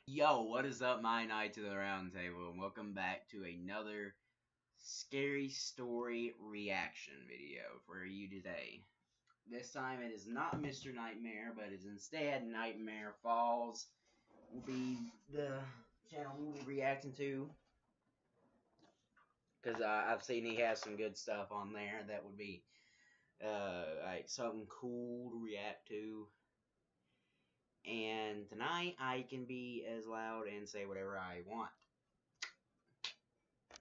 Yo, what is up, my knight to the round table, and welcome back to another scary story reaction video for you today. This time it is not Mr. Nightmare, but is instead Nightmare Falls. Will be the channel we'll be reacting to because I've seen he has some good stuff on there that would be like something cool to react to. And tonight I can be as loud and say whatever I want.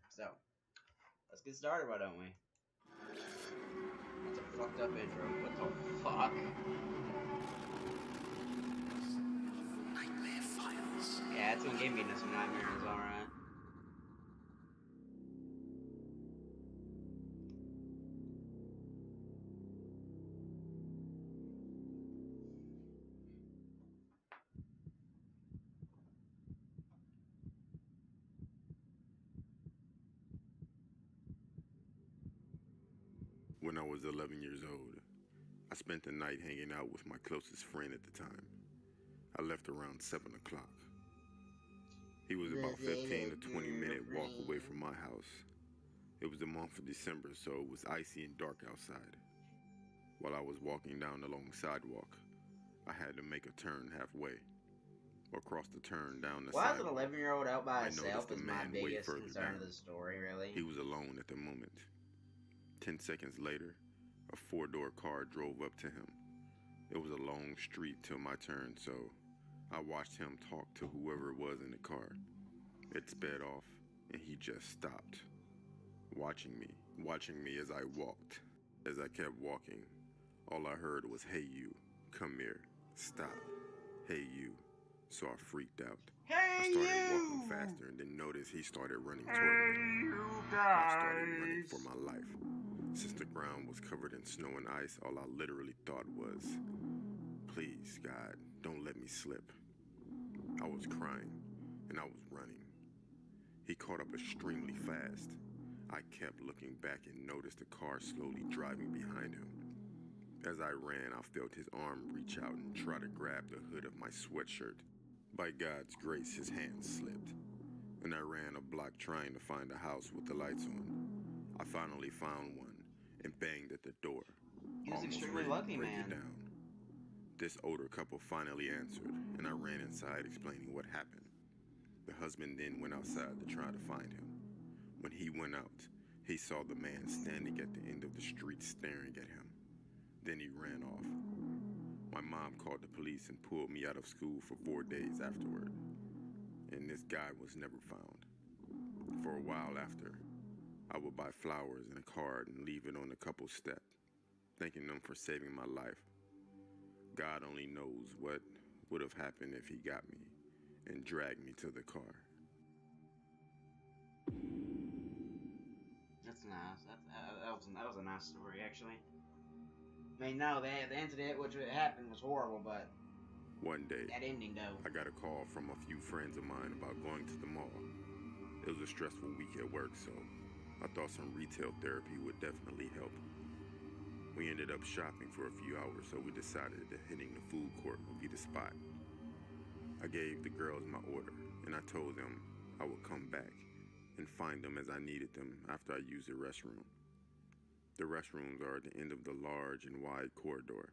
So let's get started, why don't we? That's a fucked up intro. What the fuck? Nightmare Files. Yeah, it's gonna give me some nightmares, alright. When I was 11 years old, I spent the night hanging out with my closest friend at the time. I left around 7 o'clock. He was about 15 to 20-minute walk away from my house. It was the month of December, so it was icy and dark outside. While I was walking down the long sidewalk, I had to make a turn halfway. Across the turn down the Why is an sidewalk, 11-year-old out by I himself noticed a is my man way biggest further concern of down. the story, really. He was alone at the moment. 10 seconds later, a four-door car drove up to him. It was a long street till my turn, so I watched him talk to whoever it was in the car. It sped off, and he just stopped, watching me as I walked. As I kept walking, all I heard was, "Hey you, come here, stop, hey you." So I freaked out. I Hey started walking you! faster and then noticed he started running toward Hey me. you I started running guys! for my life. Since the ground was covered in snow and ice, all I literally thought was, "Please, God, don't let me slip." I was crying, and I was running. He caught up extremely fast. I kept looking back and noticed the car slowly driving behind him. As I ran, I felt his arm reach out and try to grab the hood of my sweatshirt. By God's grace, his hand slipped, and I ran a block trying to find a house with the lights on. I finally found one and banged at the door, He was almost extremely ready lucky, to break it man. down. This older couple finally answered, and I ran inside explaining what happened. The husband then went outside to try to find him. When he went out, he saw the man standing at the end of the street staring at him. Then he ran off. My mom called the police and pulled me out of school for 4 days afterward. And this guy was never found. For a while after, I would buy flowers and a card and leave it on the couple's step, thanking them for saving my life. God only knows what would have happened if he got me and dragged me to the car. That's nice. That was a nice story, actually. I mean, no, the incident which happened was horrible, but One day, that ending, though. I got a call from a few friends of mine about going to the mall. It was a stressful week at work, so I thought some retail therapy would definitely help. We ended up shopping for a few hours, so we decided that hitting the food court would be the spot. I gave the girls my order, and I told them I would come back and find them as I needed them after I used the restroom. The restrooms are at the end of the large and wide corridor.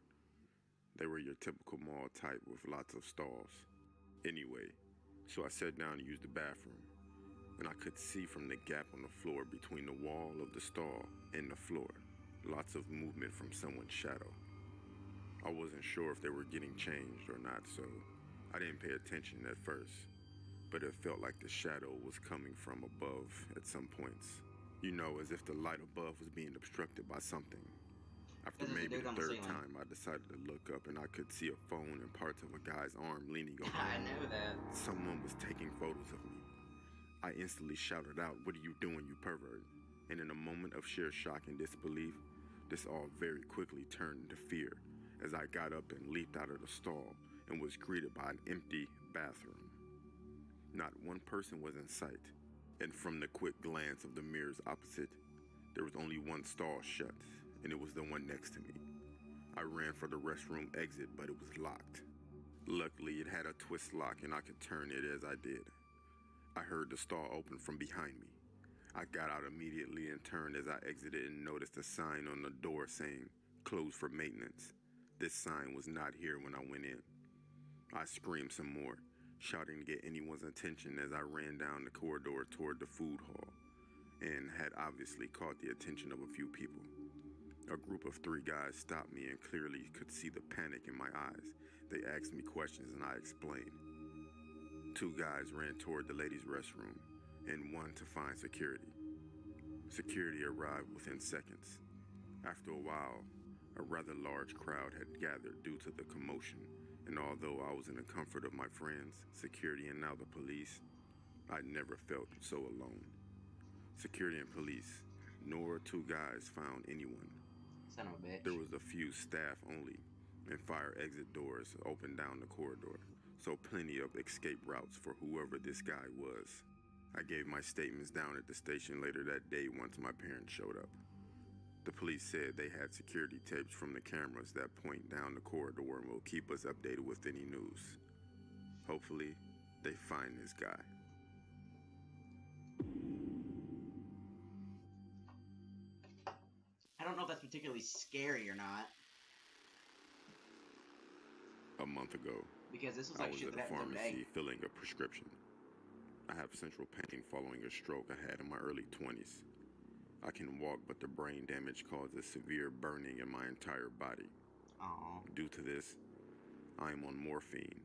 They were your typical mall type with lots of stalls. Anyway, so I sat down to use the bathroom, and I could see from the gap on the floor between the wall of the stall and the floor, lots of movement from someone's shadow. I wasn't sure if they were getting changed or not, so I didn't pay attention at first, but it felt like the shadow was coming from above at some points. You know, as if the light above was being obstructed by something. After This is the maybe dude the on the third ceiling. time, I decided to look up and I could see a phone and parts of a guy's arm leaning over. I knew that. Someone was taking photos of me. I instantly shouted out, "What are you doing, you pervert?" And in a moment of sheer shock and disbelief, this all very quickly turned into fear as I got up and leaped out of the stall and was greeted by an empty bathroom. Not one person was in sight, and from the quick glance of the mirrors opposite, there was only one stall shut, and it was the one next to me. I ran for the restroom exit, but it was locked. Luckily, it had a twist lock and I could turn it as I did. I heard the stall open from behind me. I got out immediately and turned as I exited and noticed a sign on the door saying, "Closed for maintenance." This sign was not here when I went in. I screamed some more, shouting to get anyone's attention as I ran down the corridor toward the food hall, and had obviously caught the attention of a few people. A group of 3 guys stopped me and clearly could see the panic in my eyes. They asked me questions and I explained. 2 guys ran toward the ladies' restroom, and 1 to find security. Security arrived within seconds. After a while, a rather large crowd had gathered due to the commotion, and although I was in the comfort of my friends, security, and now the police, I never felt so alone. Security and police, nor 2 guys found anyone. Son of a bitch. There was a few staff only, and fire exit doors opened down the corridor, so plenty of escape routes for whoever this guy was. I gave my statements down at the station later that day once my parents showed up. The police said they had security tapes from the cameras that point down the corridor and will keep us updated with any news. Hopefully, they find this guy. I don't know if that's particularly scary or not, A month ago, because this was I like was shit at that a happened every day. pharmacy filling a prescription. I have central pain following a stroke I had in my early 20s. I can walk, but the brain damage causes severe burning in my entire body. Aww. Due to this, I am on morphine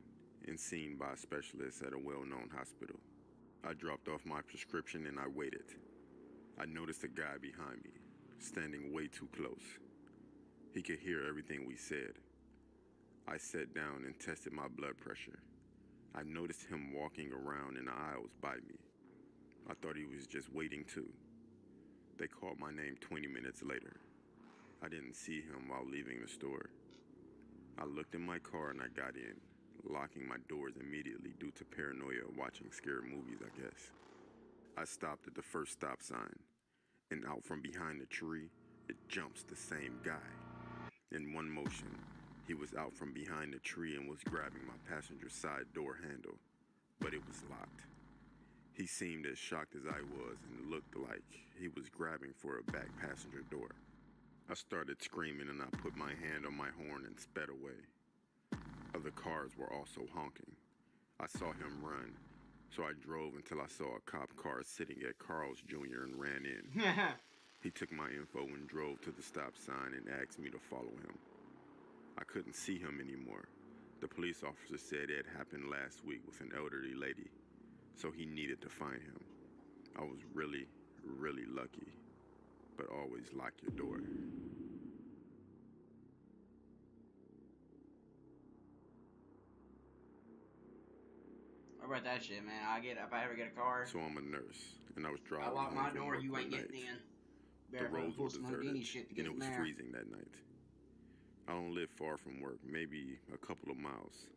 and seen by a specialist at a well-known hospital. I dropped off my prescription and I waited. I noticed a guy behind me, standing way too close. He could hear everything we said. I sat down and tested my blood pressure. I noticed him walking around in the aisles by me. I thought he was just waiting too. They called my name 20 minutes later. I didn't see him while leaving the store. I looked in my car and I got in, locking my doors immediately due to paranoia watching scary movies, I guess. I stopped at the first stop sign, and out from behind the tree, it jumps the same guy. In one motion, he was out from behind the tree and was grabbing my passenger side door handle, but it was locked. He seemed as shocked as I was and looked like he was grabbing for a back passenger door. I started screaming and I put my hand on my horn and sped away. Other cars were also honking. I saw him run, so I drove until I saw a cop car sitting at Carl's Jr. and ran in. He took my info and drove to the stop sign and asked me to follow him. I couldn't see him anymore. The police officer said it had happened last week with an elderly lady, so he needed to find him. I was really, really lucky, but always lock your door. What about that shit, man? If I ever get a car, So I'm a nurse, and I was driving I lock home my from door, work you one ain't night. getting in. The Better roads were pull some Houdini deserted, shit to and get it in was there. freezing that night. I don't live far from work, maybe a couple of miles.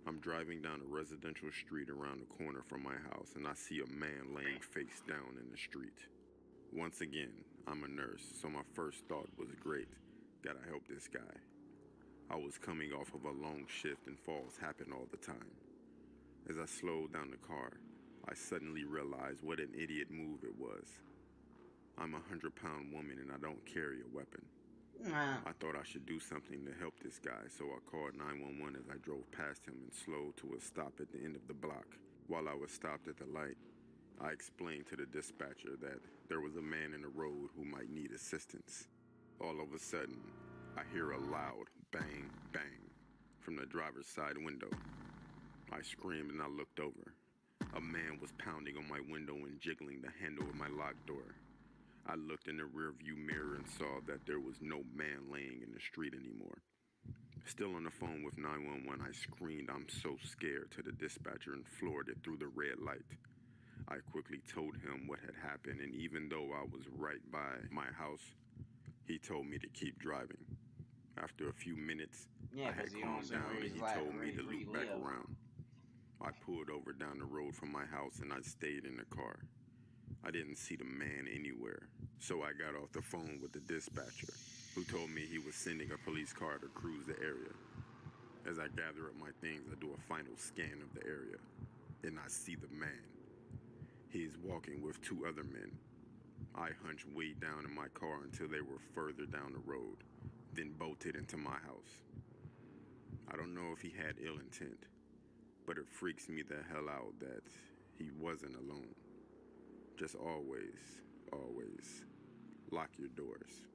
I'm driving down a residential street around the corner from my house, and I see a man laying face down in the street. Once again, I'm a nurse, so my first thought was great, gotta help this guy. I was coming off of a long shift and falls happen all the time. As I slowed down the car, I suddenly realized what an idiot move it was. I'm a 100-pound woman and I don't carry a weapon. Nah. I thought I should do something to help this guy, so I called 911 as I drove past him and slowed to a stop at the end of the block. While I was stopped at the light, I explained to the dispatcher that there was a man in the road who might need assistance. All of a sudden, I hear a loud bang, bang from the driver's side window. I screamed and I looked over. A man was pounding on my window and jiggling the handle of my locked door. I looked in the rearview mirror and saw that there was no man laying in the street anymore. Still on the phone with 911, I screamed, "I'm so scared," to the dispatcher and floored it through the red light. I quickly told him what had happened, and even though I was right by my house, he told me to keep driving. After a few minutes, Yeah, I had 'cause you don't calmed say down where and he's he at, told me where to you loop back live. around. I pulled over down the road from my house and I stayed in the car. I didn't see the man anywhere, so I got off the phone with the dispatcher, who told me he was sending a police car to cruise the area. As I gather up my things, I do a final scan of the area, and I see the man. He is walking with two other men. I hunched way down in my car until they were further down the road, then bolted into my house. I don't know if he had ill intent, but it freaks me the hell out that he wasn't alone. Just always lock your doors.